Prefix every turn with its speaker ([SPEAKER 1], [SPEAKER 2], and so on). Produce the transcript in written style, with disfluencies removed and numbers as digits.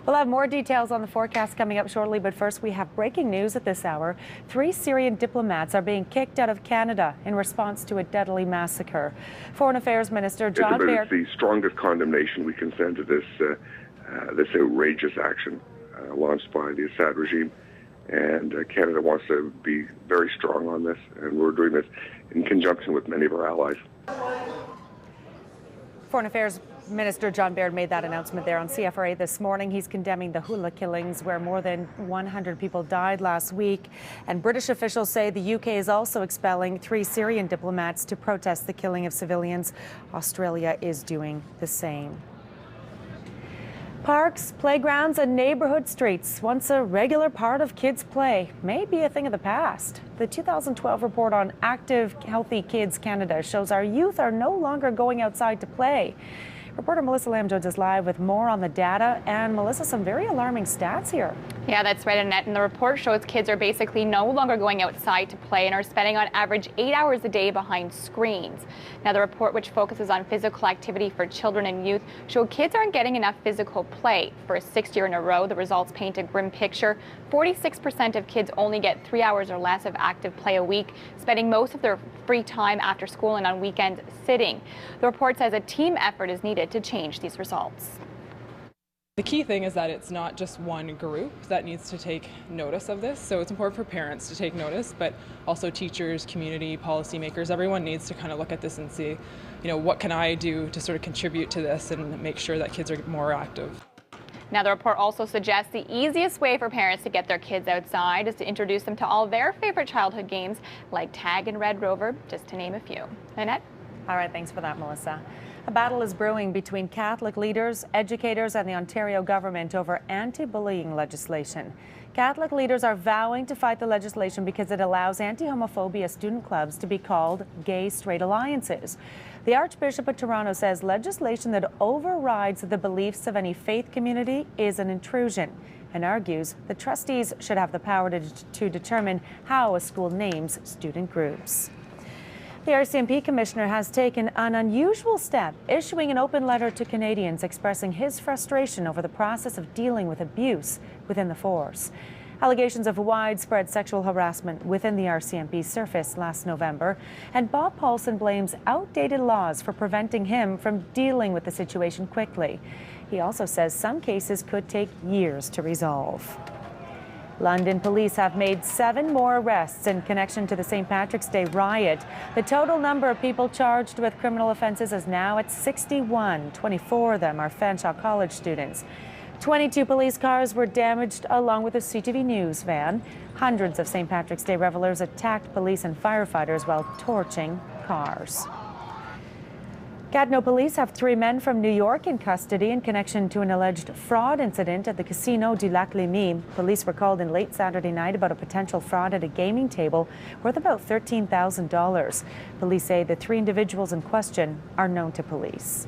[SPEAKER 1] We'll have more details on the forecast coming up shortly, but first we have breaking news at this hour. 3 Syrian diplomats are being kicked out of Canada in response to a deadly massacre. Foreign Affairs Minister John Baird.
[SPEAKER 2] It's the strongest condemnation we can send to this outrageous action launched by the Assad regime. And Canada wants to be very strong on this, and we're doing this in conjunction with many of our allies.
[SPEAKER 1] Foreign Affairs Minister John Baird made that announcement there on CFRA this morning. He's condemning the Hula killings, where more than 100 people died last week. And British officials say the UK is also expelling 3 Syrian diplomats to protest the killing of civilians. Australia is doing the same. Parks, playgrounds, and neighborhood streets, once a regular part of kids' play, may be a thing of the past. The 2012 report on Active, Healthy Kids Canada shows our youth are no longer going outside to play. Reporter Melissa Lamb joins us live with more on the data. And Melissa, some very alarming stats here.
[SPEAKER 3] Yeah, that's right, Annette. And the report shows kids are basically no longer going outside to play and are spending on average 8 hours a day behind screens. Now, the report, which focuses on physical activity for children and youth, showed kids aren't getting enough physical play. For a 6th year in a row, the results paint a grim picture. 46% of kids only get 3 hours or less of active play a week, spending most of their free time after school and on weekends sitting. The report says a team effort is needed to change these results.
[SPEAKER 4] The key thing is that it's not just one group that needs to take notice of this. So it's important for parents to take notice, but also teachers, community, policymakers, everyone needs to kind of look at this and see, what can I do to sort of contribute to this and make sure that kids are more active.
[SPEAKER 3] Now, the report also suggests the easiest way for parents to get their kids outside is to introduce them to all their favorite childhood games like tag and Red Rover, just to name a few. Annette?
[SPEAKER 1] All right, thanks for that, Melissa. A battle is brewing between Catholic leaders, educators, and the Ontario government over anti-bullying legislation. Catholic leaders are vowing to fight the legislation because it allows anti-homophobia student clubs to be called gay-straight alliances. The Archbishop of Toronto says legislation that overrides the beliefs of any faith community is an intrusion, and argues the trustees should have the power to determine how a school names student groups. The RCMP commissioner has taken an unusual step, issuing an open letter to Canadians expressing his frustration over the process of dealing with abuse within the force. Allegations of widespread sexual harassment within the RCMP surfaced last November, and Bob Paulson blames outdated laws for preventing him from dealing with the situation quickly. He also says some cases could take years to resolve. London police have made 7 more arrests in connection to the St. Patrick's Day riot. The total number of people charged with criminal offences is now at 61. 24 of them are Fanshawe College students. 22 police cars were damaged along with a CTV News van. Hundreds of St. Patrick's Day revelers attacked police and firefighters while torching cars. Gatineau police have 3 men from New York in custody in connection to an alleged fraud incident at the Casino du Lac-Lémy. Police were called in late Saturday night about a potential fraud at a gaming table worth about $13,000. Police say the 3 individuals in question are known to police.